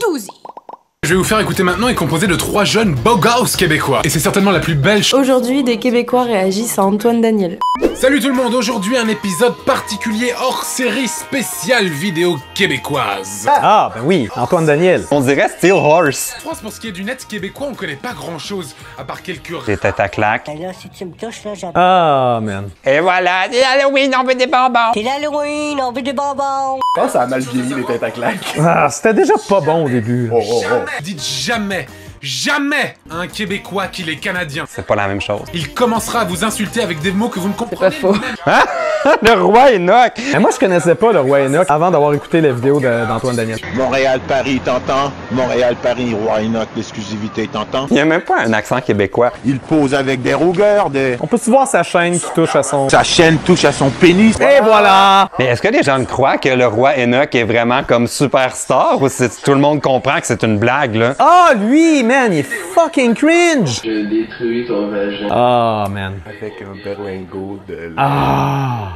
Douzy. Je vais vous faire écouter maintenant est composé de 3 jeunes beaux gosses québécois. Et c'est certainement la plus belle chose. Aujourd'hui, des Québécois réagissent à Antoine Daniel. Salut tout le monde, aujourd'hui un épisode particulier hors série spéciale vidéo québécoise. Ah, ben oui, Antoine Daniel. On dirait Steel Horse. En France, pour ce qui est du net québécois, on connaît pas grand chose, à part quelques... Des têtes à claques. Là, si tu me touches, là, j'adore. Ah, man. Et voilà, c'est Halloween, on veut des bonbons. C'est l'Halloween, on veut des bonbons. Je pense que ça a mal vieilli, les têtes à claques. Ah, c'était déjà pas bon au début. Oh, oh, oh. Dites jamais, jamais à un Québécois qu'il est Canadien. C'est pas la même chose. Il commencera à vous insulter avec des mots que vous ne C'est comprenez pas faux. Hein? Le roi Enoch. Mais moi, je connaissais pas le roi Enoch avant d'avoir écouté la vidéo d'Antoine Daniel. Montréal-Paris, t'entends? Montréal-Paris, Roi Enoch, l'exclusivité, t'entends? Il y a même pas un accent québécois. Il pose avec des rougueurs, On peut-tu voir sa chaîne qui touche à son... Sa chaîne touche à son pénis. Et voilà! Mais est-ce que les gens croient que le roi Enoch est vraiment comme superstar ou si tout le monde comprend que c'est une blague, là? Ah, lui, man, il est fucking cringe! Je détruis ton vagin. Ah, man. Avec un berlingot de... Ah!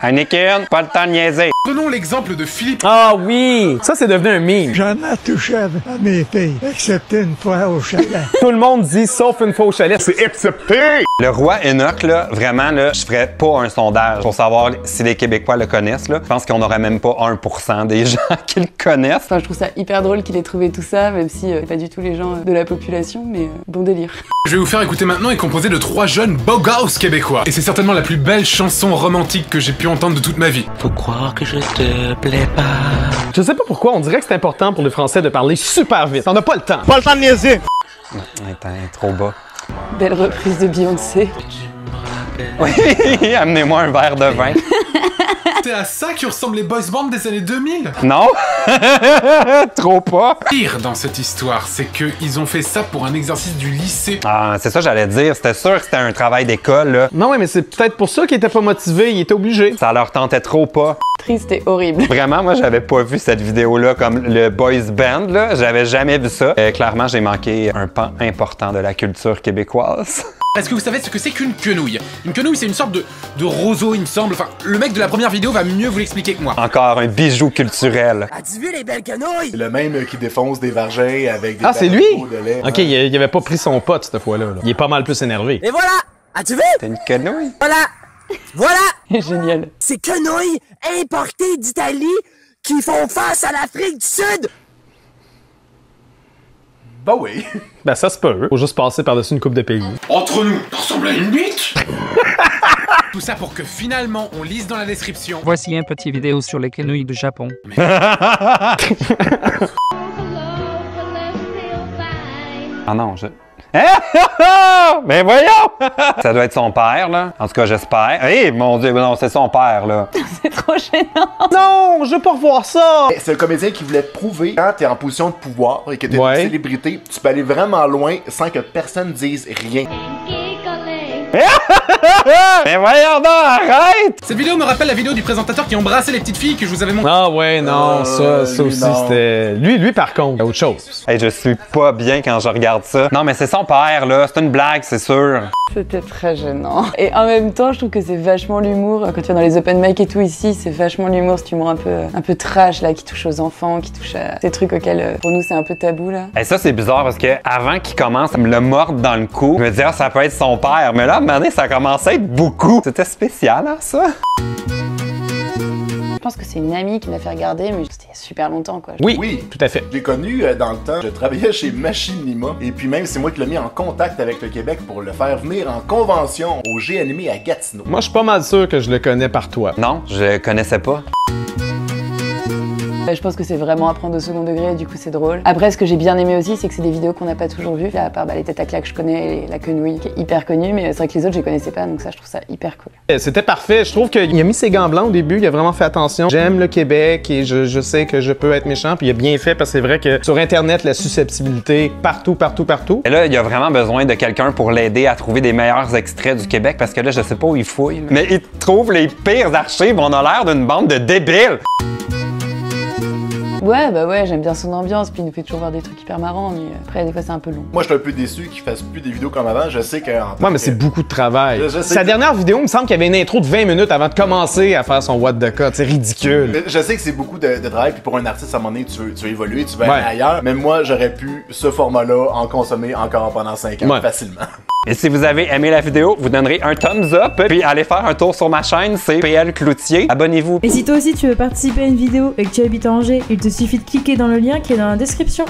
Anakin, pas le temps de niaiser. Prenons l'exemple de Philippe. Ah oui! Ça, c'est devenu un meme. Jamais touché à mes filles, excepté une fois au chalet. Tout le monde dit, sauf une fois au chalet. C'est Accepté! Le roi Enoch, là, vraiment, là, je ferais pas un sondage pour savoir si les Québécois le connaissent, là. Je pense qu'on n'aurait même pas 1% des gens qui le connaissent. Enfin, je trouve ça hyper drôle qu'il ait trouvé tout ça, même si pas du tout les gens de la population, mais bon délire. Je vais vous faire écouter maintenant est composé de 3 jeunes beaux gosses québécois. Et c'est certainement la plus belle chanson romantique que j'ai pu entendre de toute ma vie. Faut croire que je te plais pas. Je sais pas pourquoi, on dirait que c'est important pour les Français de parler super vite. On n'a pas le temps. Pas le temps de niaiser. Attends, trop bas. Belle reprise de Beyoncé. Oui, amenez-moi un verre de vin. C'est à ça que ressemblent les boys bands des années 2000. Non? Trop pas. Pire dans cette histoire, c'est qu'ils ont fait ça pour un exercice du lycée. Ah, c'est ça que j'allais dire. C'était sûr que c'était un travail d'école, là. Non, ouais, mais c'est peut-être pour ça qu'il était pas motivé, il était obligé. Ça leur tentait trop pas. Triste et horrible. Vraiment, moi, j'avais pas vu cette vidéo-là comme le boys band, là. J'avais jamais vu ça. Clairement, j'ai manqué un pan important de la culture québécoise. Est-ce que vous savez ce que c'est qu'une quenouille? Une quenouille, c'est une sorte de roseau, il me semble. Enfin, le mec de la première vidéo va mieux vous l'expliquer que moi. Encore un bijou culturel. As-tu vu les belles quenouilles? C'est le même qui défonce des vargins avec des... Ah, c'est lui? de lait. Ok, il avait pas pris son pote cette fois-là. Là. Il est pas mal plus énervé. Et voilà! As-tu vu? T'es une quenouille? Voilà! Voilà! Génial. Ces quenouilles importées d'Italie qui font face à l'Afrique du Sud! Bah oui. Ben ça se peut. Faut juste passer par-dessus une coupe de pays. Entre nous, ça ressemble à une bite. Tout ça pour que finalement, on lise dans la description. Voici un petit vidéo sur les quenouilles du Japon. Ah non, Mais voyons! Ça doit être son père, là. En tout cas, j'espère. Eh, mon Dieu, non, c'est son père, là. C'est trop gênant. Non, je veux pas revoir ça! C'est un comédien qui voulait prouver quand t'es en position de pouvoir et que t'es Ouais. une célébrité, tu peux aller vraiment loin sans que personne dise rien. Mais voyons donc, arrête! Cette vidéo me rappelle la vidéo du présentateur qui embrassait les petites filles que je vous avais montré. Ah ouais, non, ça lui, aussi, non. c'était... Lui, par contre, autre chose. Hey, je suis pas bien quand je regarde ça. Non, mais c'est son père, là. C'est une blague, c'est sûr. C'était très gênant. Et en même temps, je trouve que c'est vachement l'humour. Quand tu vas dans les open mic et tout ici, c'est vachement l'humour, cet humour un peu trash, là, qui touche aux enfants, qui touche à ces trucs auxquels, pour nous, c'est un peu tabou, là. Et ça, c'est bizarre parce que avant qu'il commence à me le mordre dans le cou, je me disais, ah, ça peut être son père. Mais là, à un moment donné, ça a commencé à être beaucoup. C'était spécial, hein, ça? Je pense que c'est une amie qui m'a fait regarder, mais c'était il y a super longtemps, quoi. Oui, Oui. tout à fait. Je l'ai connu dans le temps. Je travaillais chez Machinima. Et puis même, c'est moi qui l'ai mis en contact avec le Québec pour le faire venir en convention au G-Animé à Gatineau. Moi, je suis pas mal sûr que je le connais par toi. Non, je connaissais pas. Je pense que c'est vraiment à prendre au second degré, du coup c'est drôle. Après, ce que j'ai bien aimé aussi, c'est que c'est des vidéos qu'on n'a pas toujours vues. Là, à part les têtes à claques, je connais, et la quenouille, qui est hyper connue, mais c'est vrai que les autres, je les connaissais pas, donc ça, je trouve ça hyper cool. C'était parfait. Je trouve qu'il a mis ses gants blancs au début, il a vraiment fait attention. J'aime le Québec et je sais que je peux être méchant, puis il a bien fait parce que c'est vrai que sur Internet, la susceptibilité, partout. Et là, il y a vraiment besoin de quelqu'un pour l'aider à trouver des meilleurs extraits du Québec parce que là, je sais pas où il fouille. Là. Mais il trouve les pires archives. On a l'air d'une bande de débiles. Ouais, bah ouais, j'aime bien son ambiance, puis il nous fait toujours voir des trucs hyper marrants, mais après, des fois, c'est un peu long. Moi, je suis un peu déçu qu'il fasse plus des vidéos comme avant. Je sais que. Ouais, mais c'est beaucoup de travail. Je sais Sa que- dernière vidéo, il me semble qu'il y avait une intro de 20 minutes avant de commencer à faire son what the cut. C'est ridicule. Je sais que c'est beaucoup de travail, puis pour un artiste, à un moment donné, tu veux évoluer, tu veux Ouais. aller ailleurs. Mais moi, j'aurais pu, ce format-là, en consommer encore pendant 5 ans, Ouais. facilement. Et si vous avez aimé la vidéo, vous donnerez un thumbs up, puis allez faire un tour sur ma chaîne, c'est PL Cloutier. Abonnez-vous. Et si toi aussi tu veux participer à une vidéo et que tu habites à Angers, il te suffit de cliquer dans le lien qui est dans la description.